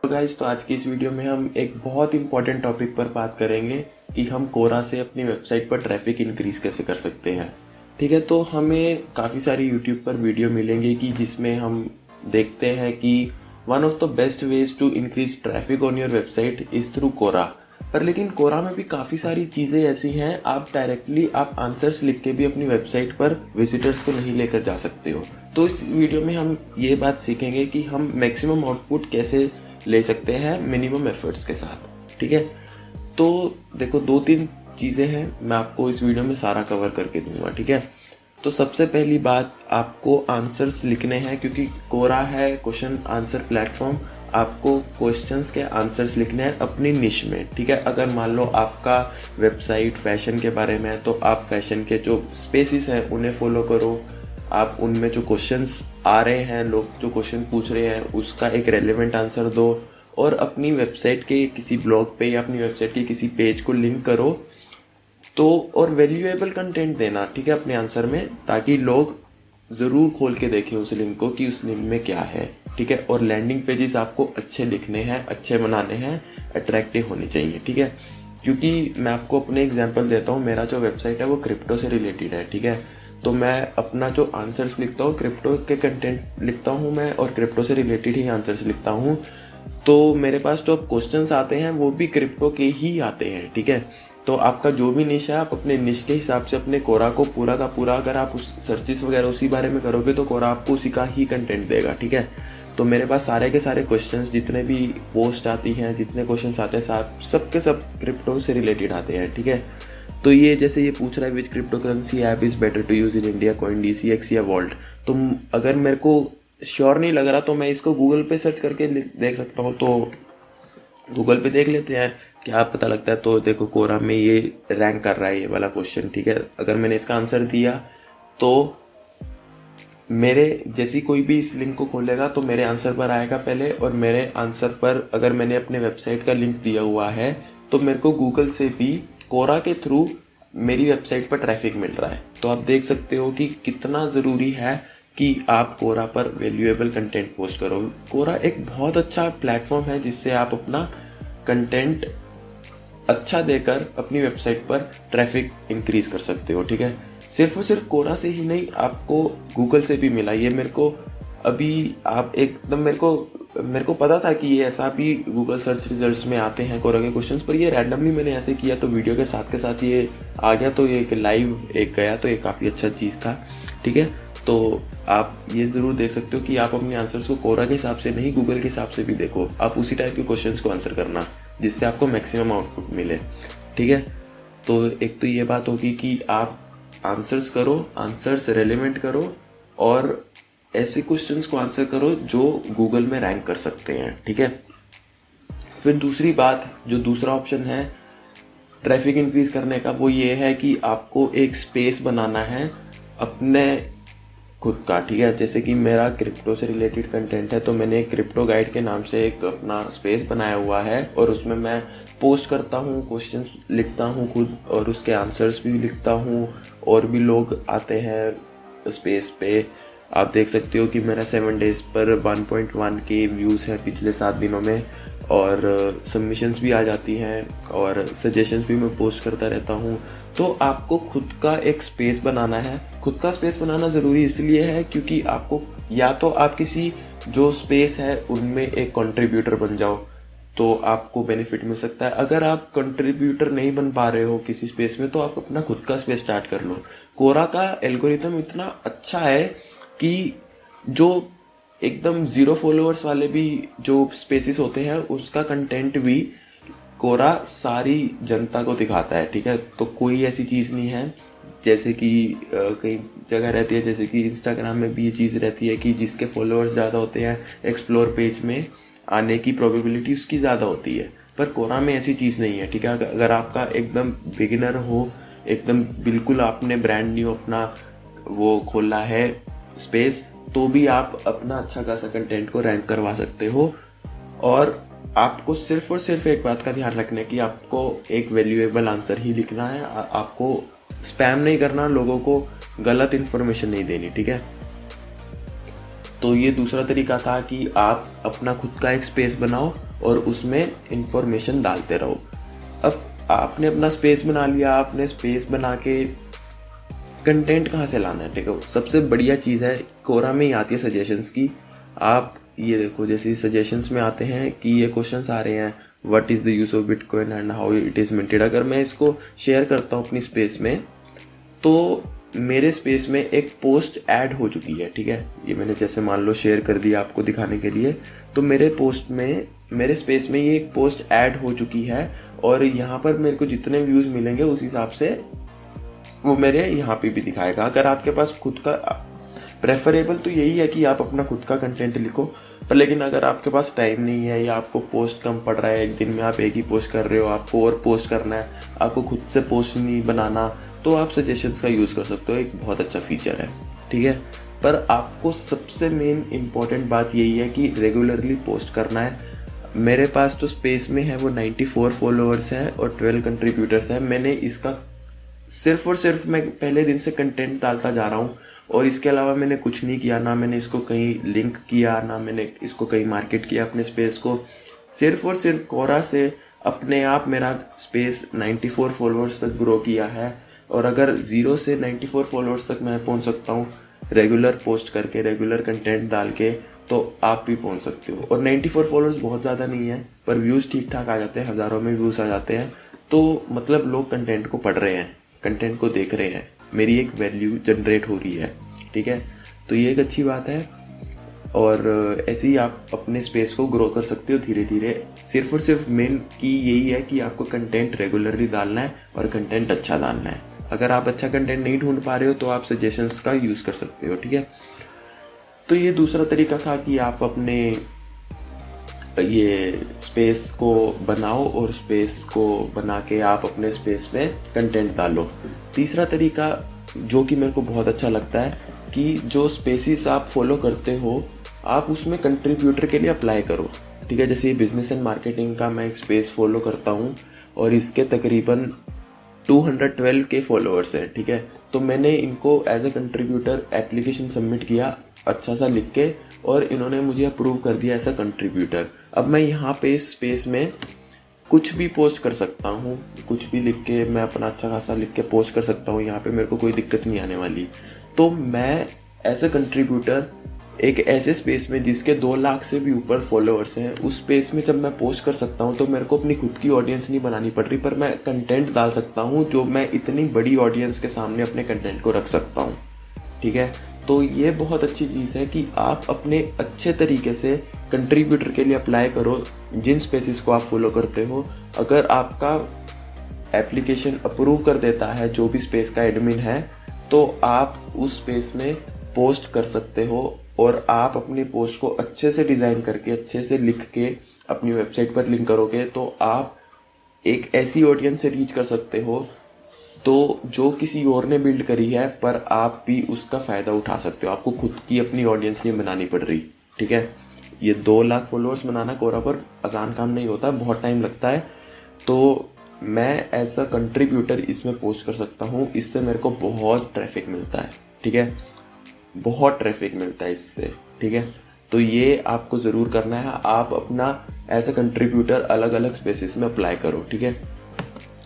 तो गाइस, तो आज की इस वीडियो में हम एक बहुत इंपॉर्टेंट टॉपिक पर बात करेंगे कि हम कोरा से अपनी वेबसाइट पर ट्रैफिक इंक्रीज कैसे कर सकते हैं। ठीक है, तो हमें काफ़ी सारी यूट्यूब पर वीडियो मिलेंगे कि जिसमें हम देखते हैं कि one of the best ways to increase traffic on your website is through Quora. पर लेकिन कोरा में भी काफ़ी सारी चीज़ें ऐसी हैं, आप डायरेक्टली आप आंसर्स लिख के भी अपनी वेबसाइट पर विजिटर्स को नहीं लेकर जा सकते हो। तो इस वीडियो में हम ये बात सीखेंगे कि हम मैक्सिमम आउटपुट कैसे ले सकते हैं मिनिमम एफर्ट्स के साथ। ठीक है, तो देखो 2-3 चीज़ें हैं, मैं आपको इस वीडियो में सारा कवर करके दूंगा। ठीक है, तो सबसे पहली बात, आपको आंसर्स लिखने हैं क्योंकि कोरा है क्वेश्चन आंसर प्लेटफॉर्म। आपको क्वेश्चंस के आंसर्स लिखने हैं अपनी निश में। ठीक है, अगर मान लो आपका वेबसाइट फैशन के बारे में है तो आप फैशन के जो स्पेसिस हैं उन्हें फॉलो करो। आप उनमें जो क्वेश्चंस आ रहे हैं, लोग जो क्वेश्चन पूछ रहे हैं, उसका एक रेलेवेंट आंसर दो और अपनी वेबसाइट के किसी ब्लॉग पे या अपनी वेबसाइट के किसी पेज को लिंक करो। तो और वैल्यूएबल कंटेंट देना, ठीक है, अपने आंसर में, ताकि लोग ज़रूर खोल के देखें उस लिंक को कि उस लिंक में क्या है। ठीक है, और लैंडिंग पेजेस आपको अच्छे लिखने हैं, अच्छे बनाने हैं, अट्रैक्टिव होनी चाहिए। ठीक है, क्योंकि मैं आपको अपने एग्जांपल देता हूँ, मेरा जो वेबसाइट है वो क्रिप्टो से रिलेटेड है। ठीक है, तो मैं अपना जो आंसर्स लिखता हूँ क्रिप्टो के कंटेंट लिखता हूँ मैं, और क्रिप्टो से रिलेटेड ही आंसर्स लिखता हूँ। तो मेरे पास जो क्वेश्चंस आते हैं वो भी क्रिप्टो के ही आते हैं। ठीक है, तो आपका जो भी निश है, आप अपने निश के हिसाब से अपने कोरा को पूरा का पूरा, अगर आप उस सर्चेस वगैरह उसी बारे में करोगे तो कोरा आपको उसी का ही कंटेंट देगा। ठीक है, तो मेरे पास सारे के सारे क्वेश्चंस, जितने भी पोस्ट आती हैं, जितने क्वेश्चंस आते हैं, सब के सब क्रिप्टो से रिलेटेड आते हैं। ठीक है, तो ये जैसे ये पूछ रहा है which crypto currency app is better to use in India, CoinDC, X या वॉल्ट। तो अगर मेरे को श्योर नहीं लग रहा तो मैं इसको गूगल पे सर्च करके देख सकता हूँ। तो गूगल पे देख लेते हैं क्या पता लगता है। तो देखो, कोरा में ये रैंक कर रहा है ये वाला क्वेश्चन। ठीक है, अगर मैंने इसका आंसर दिया तो मेरे जैसी कोई भी इस लिंक को खोलेगा तो मेरे आंसर पर आएगा पहले, और मेरे आंसर पर अगर मैंने अपने वेबसाइट का लिंक दिया हुआ है तो मेरे को गूगल से भी कोरा के थ्रू मेरी वेबसाइट पर ट्रैफिक मिल रहा है। तो आप देख सकते हो कि कितना ज़रूरी है कि आप कोरा पर वैल्यूएबल कंटेंट पोस्ट करो। कोरा एक बहुत अच्छा प्लेटफॉर्म है जिससे आप अपना कंटेंट अच्छा देकर अपनी वेबसाइट पर ट्रैफिक इंक्रीज कर सकते हो। ठीक है, सिर्फ और सिर्फ कोरा से ही नहीं, आपको गूगल से भी मिला। ये मेरे को अभी आप एकदम मेरे को पता था कि ये ऐसा भी गूगल सर्च रिजल्ट्स में आते हैं कोरा के क्वेश्चंस, पर ये रैंडमली मैंने ऐसे किया तो वीडियो के साथ ये आ गया, तो ये एक लाइव एक गया, तो ये काफ़ी अच्छा चीज़ था। ठीक है, तो आप ये ज़रूर देख सकते हो कि आप अपने आंसर्स को कोरा के हिसाब से नहीं, गूगल के हिसाब से भी देखो। आप उसी टाइप के क्वेश्चंस को आंसर करना जिससे आपको मैक्सिमम आउटपुट मिले। ठीक है, तो एक तो ये बात होगी कि आप आंसर्स करो, आंसर्स रेलेवेंट करो, और ऐसे क्वेश्चंस को आंसर करो जो गूगल में रैंक कर सकते हैं। ठीक है, फिर दूसरी बात, जो दूसरा ऑप्शन है ट्रैफिक इंक्रीज करने का, वो ये है कि आपको एक स्पेस बनाना है अपने खुद का। ठीक है, जैसे कि मेरा क्रिप्टो से रिलेटेड कंटेंट है तो मैंने एक क्रिप्टो गाइड के नाम से एक अपना स्पेस बनाया हुआ है, और उसमें मैं पोस्ट करता हूँ, क्वेश्चंस लिखता हूँ खुद, और उसके आंसर्स भी लिखता हूँ, और भी लोग आते हैं स्पेस पे। आप देख सकते हो कि मेरा 7 डेज पर 1.1 के व्यूज़ हैं पिछले 7 दिनों में, और सबमिशंस भी आ जाती हैं, और सजेशंस भी मैं पोस्ट करता रहता हूँ। तो आपको खुद का एक स्पेस बनाना है। खुद का स्पेस बनाना ज़रूरी इसलिए है क्योंकि आपको, या तो आप किसी जो स्पेस है उनमें एक कंट्रीब्यूटर बन जाओ तो आपको बेनिफिट मिल सकता है। अगर आप कंट्रीब्यूटर नहीं बन पा रहे हो किसी स्पेस में तो आप अपना खुद का स्पेस स्टार्ट कर लो। कोरा का एल्गोरिथम इतना अच्छा है कि जो एकदम 0 फॉलोअर्स वाले भी जो स्पेसिस होते हैं उसका कंटेंट भी कोरा सारी जनता को दिखाता है। ठीक है, तो कोई ऐसी चीज़ नहीं है जैसे कि कई जगह रहती है, जैसे कि इंस्टाग्राम में भी ये चीज़ रहती है कि जिसके फॉलोअर्स ज़्यादा होते हैं एक्सप्लोर पेज में आने की प्रोबेबिलिटी उसकी ज़्यादा होती है, पर कोरा में ऐसी चीज़ नहीं है। ठीक है, अगर आपका एकदम बिगिनर हो, एकदम बिल्कुल आपने ब्रांड न्यू अपना वो खोला है स्पेस, तो भी आप अपना अच्छा खासा कंटेंट को रैंक करवा सकते हो। और आपको सिर्फ और सिर्फ एक बात का ध्यान रखना है कि आपको एक वैल्यूएबल आंसर ही लिखना है। आपको स्पैम नहीं करना, लोगों को गलत इन्फॉर्मेशन नहीं देनी। ठीक है, तो ये दूसरा तरीका था कि आप अपना खुद का एक स्पेस बनाओ और उसमें इंफॉर्मेशन डालते रहो। अब आपने अपना स्पेस बना लिया, आपने स्पेस बना के कंटेंट कहाँ से लाना है, ठीक है। सबसे बढ़िया चीज़ है कोरा में ही आती है सजेशंस की। आप ये देखो, जैसे सजेशंस में आते हैं कि ये क्वेश्चंस आ रहे हैं, what is the use of bitcoin and how it is minted. अगर मैं इसको शेयर करता हूँ अपनी स्पेस में, तो मेरे स्पेस में एक पोस्ट ऐड हो चुकी है, ठीक है। ये मैंने जैसे मान लो शेयर कर दिया आपको दिखाने के लिए, तो मेरे पोस्ट में, मेरे स्पेस में ये एक पोस्ट ऐड हो चुकी है और यहाँ पर मेरे को जितने व्यूज़ मिलेंगे उस हिसाब से वो मेरे यहाँ पे भी दिखाएगा। अगर आपके पास खुद का, प्रेफरेबल तो यही है कि आप अपना खुद का कंटेंट लिखो, पर लेकिन अगर आपके पास टाइम नहीं है या आपको पोस्ट कम पड़ रहा है, एक दिन में आप एक ही पोस्ट कर रहे हो, आपको और पोस्ट करना है, आपको खुद से पोस्ट नहीं बनाना, तो आप सजेशंस का यूज़ कर सकते हो। एक बहुत अच्छा फीचर है, ठीक है। पर आपको सबसे मेन इम्पॉर्टेंट बात यही है कि रेगुलरली पोस्ट करना है। मेरे पास जो स्पेस में है वो 94 फॉलोअर्स हैं और 12 कंट्रीब्यूटर्स हैं। मैंने इसका सिर्फ और सिर्फ मैं पहले दिन से कंटेंट डालता जा रहा हूँ और इसके अलावा मैंने कुछ नहीं किया, ना मैंने इसको कहीं लिंक किया, ना मैंने इसको कहीं मार्केट किया अपने स्पेस को। सिर्फ और सिर्फ कोरा से अपने आप मेरा स्पेस 94 फॉलोअर्स तक ग्रो किया है। और अगर 0 से 94 फॉलोअर्स तक मैं पहुंच सकता हूं रेगुलर पोस्ट करके, रेगुलर कंटेंट डाल के, तो आप भी पहुंच सकते हो। और 94 फॉलोअर्स बहुत ज़्यादा नहीं है, पर व्यूज़ ठीक ठाक आ जाते हैं, हज़ारों में व्यूज़ आ जाते हैं। तो मतलब लोग कंटेंट को पढ़ रहे हैं, कंटेंट को देख रहे हैं, मेरी एक वैल्यू जनरेट हो रही है, ठीक है। तो ये एक अच्छी बात है और ऐसे ही आप अपने स्पेस को ग्रो कर सकते हो धीरे धीरे। सिर्फ और सिर्फ मेन की यही है कि आपको कंटेंट रेगुलरली डालना है और कंटेंट अच्छा डालना है। अगर आप अच्छा कंटेंट नहीं ढूंढ पा रहे हो तो आप सजेशंस का यूज़ कर सकते हो, ठीक है। तो ये दूसरा तरीका था कि आप अपने ये स्पेस को बनाओ और स्पेस को बना के आप अपने स्पेस में कंटेंट डालो। तीसरा तरीका जो कि मेरे को बहुत अच्छा लगता है कि जो स्पेसिस आप फॉलो करते हो आप उसमें कंट्रीब्यूटर के लिए अप्लाई करो, ठीक है। जैसे बिजनेस एंड मार्केटिंग का मैं एक स्पेस फॉलो करता हूँ और इसके तकरीबन 212 के फॉलोअर्स हैं, ठीक है। तो मैंने इनको as a contributor application submit किया अच्छा सा लिख के और इन्होंने मुझे अप्रूव कर दिया एज ए कंट्रीब्यूटर। अब मैं यहाँ पे इस स्पेस में कुछ भी पोस्ट कर सकता हूँ, कुछ भी लिख के मैं अपना अच्छा खासा लिख के पोस्ट कर सकता हूँ। यहाँ पे मेरे को कोई दिक्कत नहीं आने वाली। तो मैं एज ए कंट्रीब्यूटर एक ऐसे स्पेस में जिसके 2 लाख से भी ऊपर फॉलोअर्स हैं, उस स्पेस में जब मैं पोस्ट कर सकता हूँ तो मेरे को अपनी खुद की ऑडियंस नहीं बनानी पड़ रही, पर मैं कंटेंट डाल सकता हूँ जो मैं इतनी बड़ी ऑडियंस के सामने अपने कंटेंट को रख सकता हूँ, ठीक है। तो ये बहुत अच्छी चीज़ है कि आप अपने अच्छे तरीके से कंट्रीब्यूटर के लिए अप्लाई करो जिन स्पेसिस को आप फॉलो करते हो। अगर आपका एप्लीकेशन अप्रूव कर देता है जो भी स्पेस का एडमिन है, तो आप उस स्पेस में पोस्ट कर सकते हो और आप अपनी पोस्ट को अच्छे से डिज़ाइन करके, अच्छे से लिख के अपनी वेबसाइट पर लिंक करोगे तो आप एक ऐसी ऑडियंस से रीच कर सकते हो तो जो किसी और ने बिल्ड करी है, पर आप भी उसका फ़ायदा उठा सकते हो। आपको खुद की अपनी ऑडियंस नहीं बनानी पड़ रही, ठीक है। ये 2 लाख फॉलोअर्स बनाना कोरा पर आसान काम नहीं होता, बहुत टाइम लगता है। तो मैं एज अ कंट्रीब्यूटर इसमें पोस्ट कर सकता हूँ, इससे मेरे को बहुत ट्रैफिक मिलता है, ठीक है, बहुत ट्रैफिक मिलता है इससे, ठीक है। तो ये आपको ज़रूर करना है, आप अपना एज अ कंट्रीब्यूटर अलग अलग स्पेसिस में अप्लाई करो, ठीक है।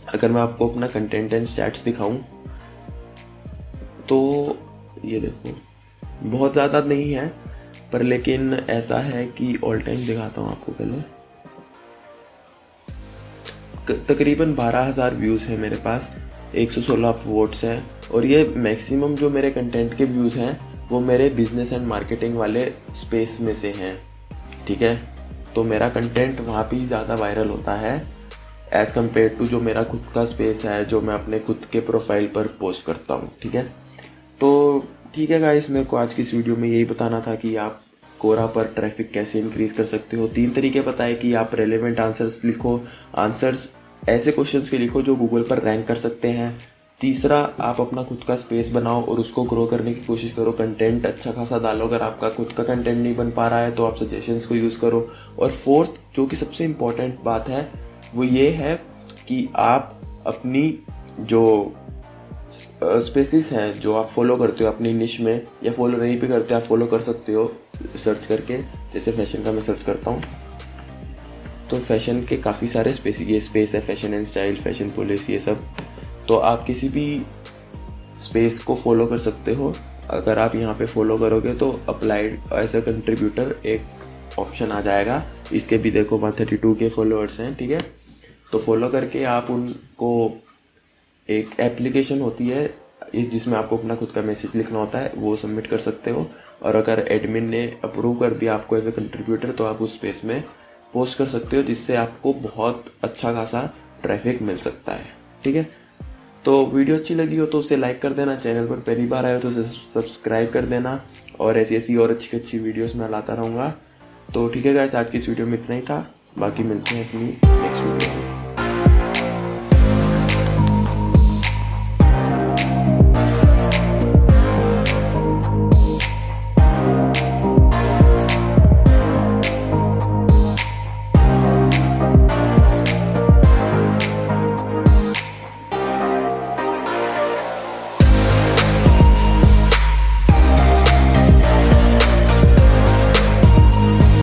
अगर मैं आपको अपना कंटेंट एंड स्टैट्स दिखाऊं तो ये देखो, बहुत ज़्यादा नहीं है, पर लेकिन ऐसा है कि ऑल टाइम दिखाता हूँ आपको। पहले तकरीबन 12,000 व्यूज़ हैं मेरे पास, 116 वोट्स हैं और ये मैक्सिमम जो मेरे कंटेंट के व्यूज़ हैं वो मेरे बिजनेस एंड मार्केटिंग वाले स्पेस में से हैं, ठीक है। तो मेरा कंटेंट वहाँ पे ही ज़्यादा वायरल होता है एज़ कम्पेयर टू जो मेरा खुद का स्पेस है जो मैं अपने खुद के प्रोफाइल पर पोस्ट करता हूँ, ठीक है। तो ठीक है गाइस, मेरे को आज की इस वीडियो में यही बताना था कि आप कोरा पर ट्रैफिक कैसे इंक्रीज़ कर सकते हो। 3 तरीके बताए कि आप रेलेवेंट आंसर्स लिखो, आंसर्स ऐसे क्वेश्चंस के लिखो जो गूगल पर रैंक कर सकते हैं। तीसरा, आप अपना खुद का स्पेस बनाओ और उसको ग्रो करने की कोशिश करो, कंटेंट अच्छा खासा डालो। अगर आपका खुद का कंटेंट नहीं बन पा रहा है तो आप सजेशंस को यूज़ करो। और फोर्थ, जो कि सबसे इम्पॉर्टेंट बात है, वो ये है कि आप अपनी जो स्पेसिस हैं जो आप फॉलो करते हो अपनी निश में, या फॉलो नहीं भी करते आप फॉलो कर सकते हो सर्च करके। जैसे फैशन का मैं सर्च करता हूँ तो फैशन के काफ़ी सारे स्पेस है, fashion and style, fashion police, ये सब। तो आप किसी भी स्पेस को फॉलो कर सकते हो। अगर आप यहाँ पे फॉलो करोगे तो अप्लाइड एज अ कंट्रीब्यूटर एक ऑप्शन आ जाएगा। इसके भी देखो 132 के फॉलोअर्स हैं, ठीक है। तो फॉलो करके आप उनको, एक एप्लीकेशन होती है जिसमें आपको अपना खुद का मैसेज लिखना होता है, वो सबमिट कर सकते हो। और अगर एडमिन ने अप्रूव कर दिया आपको एज अ कंट्रीब्यूटर तो आप उस स्पेस में पोस्ट कर सकते हो, जिससे आपको बहुत अच्छा खासा ट्रैफिक मिल सकता है, ठीक है। तो वीडियो अच्छी लगी हो तो उसे लाइक कर देना, चैनल पर पहली बार आए हो तो उसे सब्सक्राइब कर देना, और ऐसी और अच्छी वीडियोस मैं लाता रहूँगा। तो ठीक है गाइस, आज की इस वीडियो में इतना ही था, बाकी मिलते हैं अपनी नेक्स्ट वीडियो में।